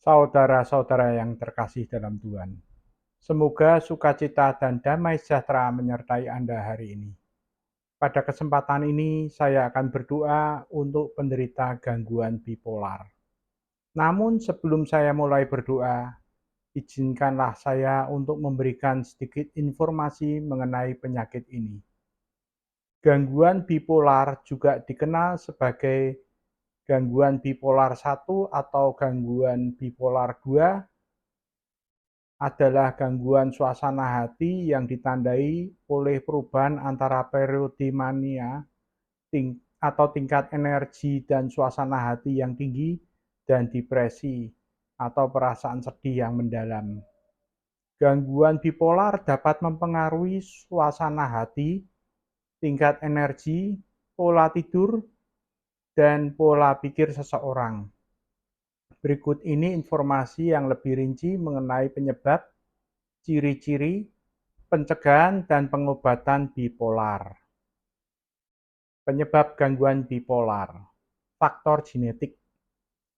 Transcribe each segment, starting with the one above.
Saudara-saudara yang terkasih dalam Tuhan, semoga sukacita dan damai sejahtera menyertai Anda hari ini. Pada kesempatan ini, saya akan berdoa untuk penderita gangguan bipolar. Namun sebelum saya mulai berdoa, izinkanlah saya untuk memberikan sedikit informasi mengenai penyakit ini. Gangguan bipolar juga dikenal sebagai gangguan bipolar 1 atau gangguan bipolar 2, adalah gangguan suasana hati yang ditandai oleh perubahan antara periode mania atau tingkat energi dan suasana hati yang tinggi dan depresi atau perasaan sedih yang mendalam. Gangguan bipolar dapat mempengaruhi suasana hati, tingkat energi, pola tidur, dan pola pikir seseorang. Berikut ini informasi yang lebih rinci mengenai penyebab, ciri-ciri, pencegahan, dan pengobatan bipolar. Penyebab gangguan bipolar. Faktor genetik.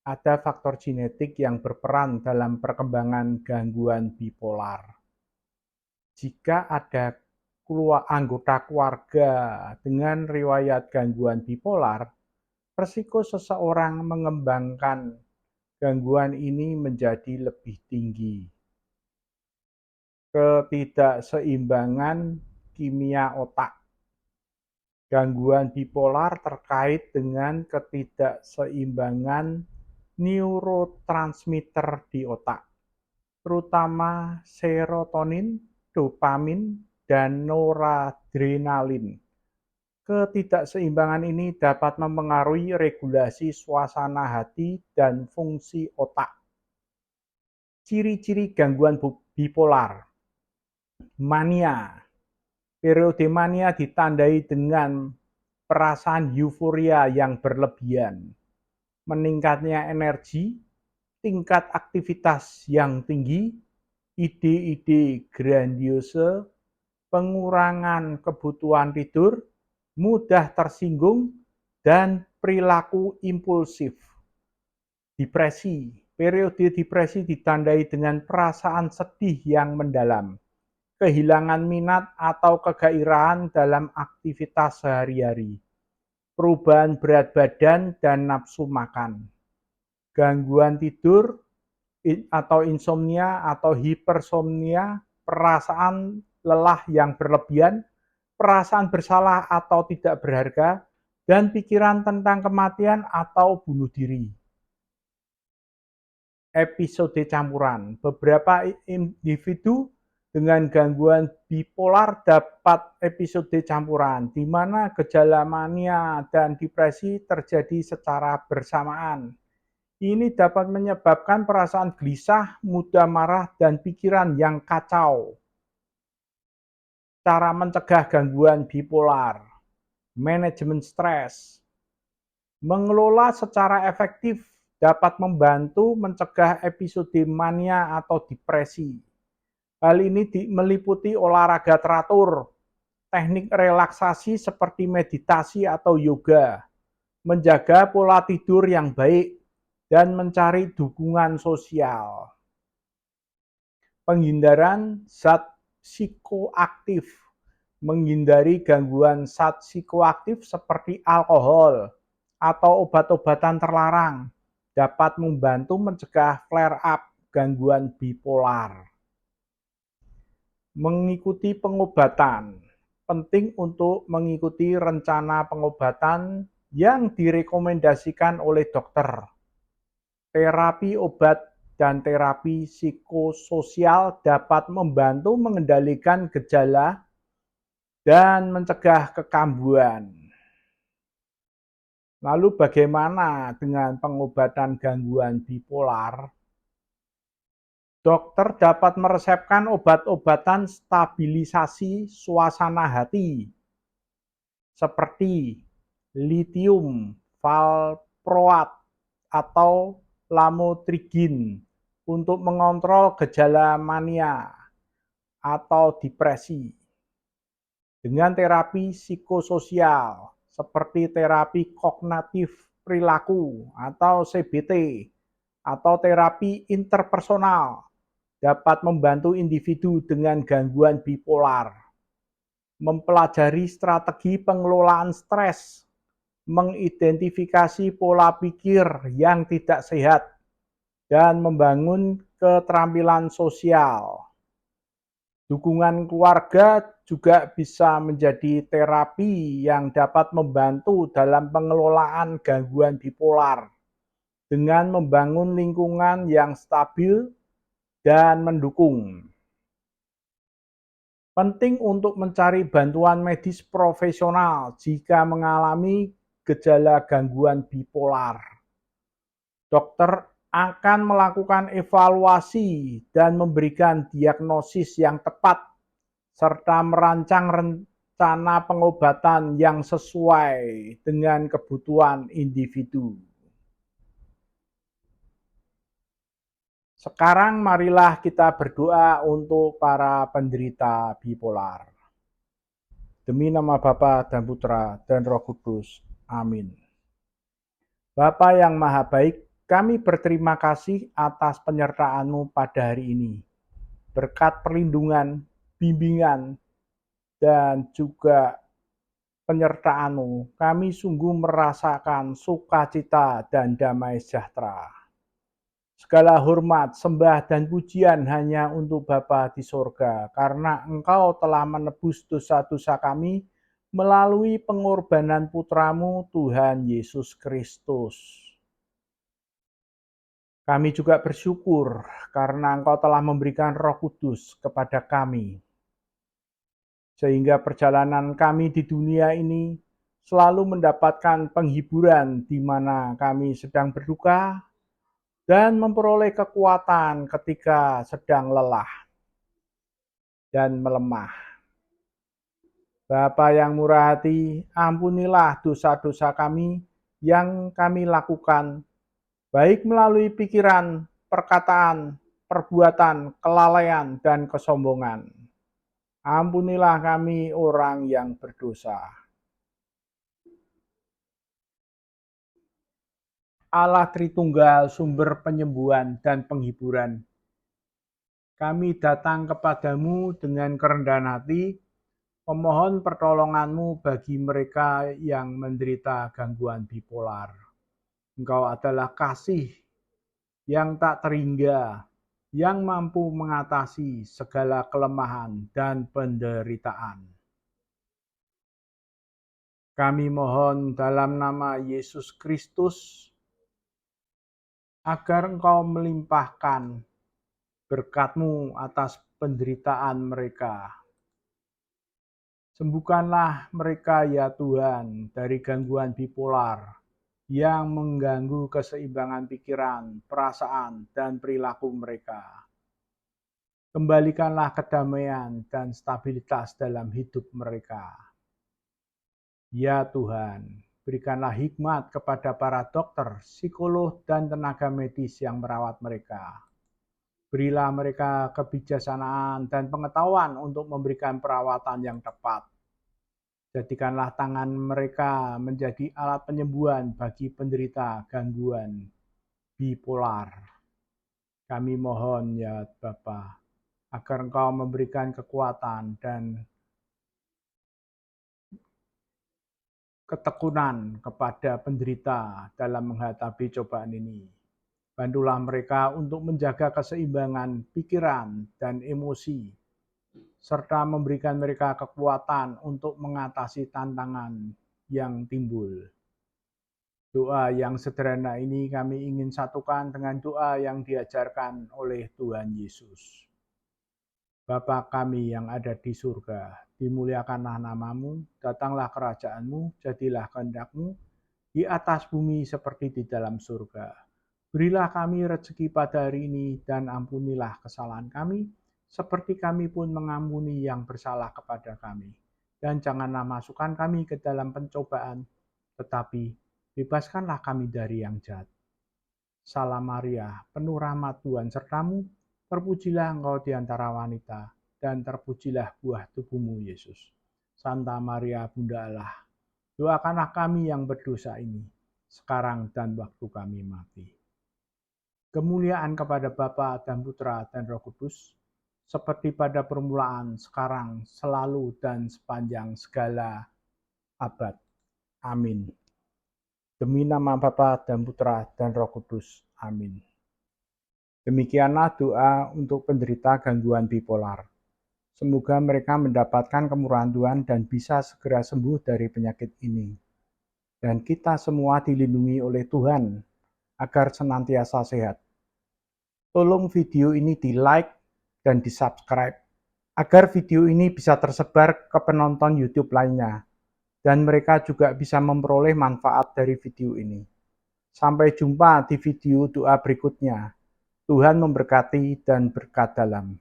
Ada faktor genetik yang berperan dalam perkembangan gangguan bipolar. Jika ada anggota keluarga dengan riwayat gangguan bipolar, risiko seseorang mengembangkan gangguan ini menjadi lebih tinggi. Ketidakseimbangan kimia otak. Gangguan bipolar terkait dengan ketidakseimbangan neurotransmitter di otak, terutama serotonin, dopamin, dan noradrenalin. Ketidakseimbangan ini dapat mempengaruhi regulasi suasana hati dan fungsi otak. Ciri-ciri gangguan bipolar. Mania. Periode mania ditandai dengan perasaan euforia yang berlebihan, meningkatnya energi, tingkat aktivitas yang tinggi, ide-ide grandiose, pengurangan kebutuhan tidur, mudah tersinggung, dan perilaku impulsif. Depresi. Periode depresi ditandai dengan perasaan sedih yang mendalam, kehilangan minat atau kegairahan dalam aktivitas sehari-hari, perubahan berat badan dan nafsu makan, gangguan tidur atau insomnia atau hipersomnia, perasaan lelah yang berlebihan, perasaan bersalah atau tidak berharga, dan pikiran tentang kematian atau bunuh diri. Episode campuran. Beberapa individu dengan gangguan bipolar dapat episode campuran, di mana gejala mania dan depresi terjadi secara bersamaan. Ini dapat menyebabkan perasaan gelisah, mudah marah, dan pikiran yang kacau. Cara mencegah gangguan bipolar. Manajemen stres. Mengelola secara efektif dapat membantu mencegah episode mania atau depresi. Hal ini meliputi olahraga teratur, teknik relaksasi seperti meditasi atau yoga, menjaga pola tidur yang baik, dan mencari dukungan sosial. Penghindaran zat psikoaktif. Menghindari gangguan zat psikoaktif seperti alkohol atau obat-obatan terlarang dapat membantu mencegah flare-up gangguan bipolar. Mengikuti pengobatan. Penting untuk mengikuti rencana pengobatan yang direkomendasikan oleh dokter. Terapi obat dan terapi psikososial dapat membantu mengendalikan gejala dan mencegah kekambuhan. Lalu bagaimana dengan pengobatan gangguan bipolar? Dokter dapat meresepkan obat-obatan stabilisasi suasana hati seperti lithium valproat atau lamotrigin untuk mengontrol gejala mania atau depresi. Dengan terapi psikososial seperti terapi kognitif perilaku atau CBT atau terapi interpersonal dapat membantu individu dengan gangguan bipolar mempelajari strategi pengelolaan stres, mengidentifikasi pola pikir yang tidak sehat, dan membangun keterampilan sosial. Dukungan keluarga juga bisa menjadi terapi yang dapat membantu dalam pengelolaan gangguan bipolar dengan membangun lingkungan yang stabil dan mendukung. Penting untuk mencari bantuan medis profesional jika mengalami gejala gangguan bipolar. Dokter akan melakukan evaluasi dan memberikan diagnosis yang tepat, serta merancang rencana pengobatan yang sesuai dengan kebutuhan individu. Sekarang marilah kita berdoa untuk para penderita bipolar. Demi nama Bapa dan Putra dan Roh Kudus. Amin. Bapa yang Maha Baik, kami berterima kasih atas penyertaan-Mu pada hari ini. Berkat perlindungan, bimbingan, dan juga penyertaan-Mu, kami sungguh merasakan sukacita dan damai sejahtera. Segala hormat, sembah, dan pujian hanya untuk Bapa di sorga, karena Engkau telah menebus dosa-dosa kami melalui pengorbanan Putramu, Tuhan Yesus Kristus. Kami juga bersyukur karena Engkau telah memberikan Roh Kudus kepada kami, sehingga perjalanan kami di dunia ini selalu mendapatkan penghiburan di mana kami sedang berduka, dan memperoleh kekuatan ketika sedang lelah dan melemah. Bapa yang murah hati, ampunilah dosa-dosa kami yang kami lakukan, baik melalui pikiran, perkataan, perbuatan, kelalaian, dan kesombongan. Ampunilah kami orang yang berdosa. Allah Tritunggal, sumber penyembuhan dan penghiburan, kami datang kepadamu dengan kerendahan hati, memohon pertolongan-Mu bagi mereka yang menderita gangguan bipolar. Engkau adalah kasih yang tak terhingga, yang mampu mengatasi segala kelemahan dan penderitaan. Kami mohon dalam nama Yesus Kristus, agar Engkau melimpahkan berkat-Mu atas penderitaan mereka. Sembuhkanlah mereka ya Tuhan dari gangguan bipolar yang mengganggu keseimbangan pikiran, perasaan, dan perilaku mereka. Kembalikanlah kedamaian dan stabilitas dalam hidup mereka. Ya Tuhan, berikanlah hikmat kepada para dokter, psikolog, dan tenaga medis yang merawat mereka. Berilah mereka kebijaksanaan dan pengetahuan untuk memberikan perawatan yang tepat. Jadikanlah tangan mereka menjadi alat penyembuhan bagi penderita gangguan bipolar. Kami mohon ya Bapa, agar Engkau memberikan kekuatan dan ketekunan kepada penderita dalam menghadapi cobaan ini. Bantulah mereka untuk menjaga keseimbangan pikiran dan emosi, serta memberikan mereka kekuatan untuk mengatasi tantangan yang timbul. Doa yang sederhana ini kami ingin satukan dengan doa yang diajarkan oleh Tuhan Yesus. Bapa kami yang ada di surga, dimuliakanlah namamu, datanglah kerajaan-Mu, jadilah kehendak-Mu, di atas bumi seperti di dalam surga. Berilah kami rezeki pada hari ini, dan ampunilah kesalahan kami, seperti kami pun mengampuni yang bersalah kepada kami. Dan janganlah masukkan kami ke dalam pencobaan, tetapi bebaskanlah kami dari yang jahat. Salam Maria, penuh rahmat Tuhan sertamu, terpujilah engkau di antara wanita, dan terpujilah buah tubuhmu Yesus. Santa Maria Bunda Allah, doakanlah kami yang berdosa ini, sekarang dan waktu kami mati. Kemuliaan kepada Bapa dan Putra dan Roh Kudus, seperti pada permulaan, sekarang, selalu, dan sepanjang segala abad. Amin. Demi nama Bapa dan Putra dan Roh Kudus. Amin. Demikianlah doa untuk penderita gangguan bipolar. Semoga mereka mendapatkan kemurahan Tuhan dan bisa segera sembuh dari penyakit ini. Dan kita semua dilindungi oleh Tuhan agar senantiasa sehat. Tolong video ini di-like dan di-subscribe agar video ini bisa tersebar ke penonton YouTube lainnya dan mereka juga bisa memperoleh manfaat dari video ini. Sampai jumpa di video doa berikutnya. Tuhan memberkati dan berkat dalam.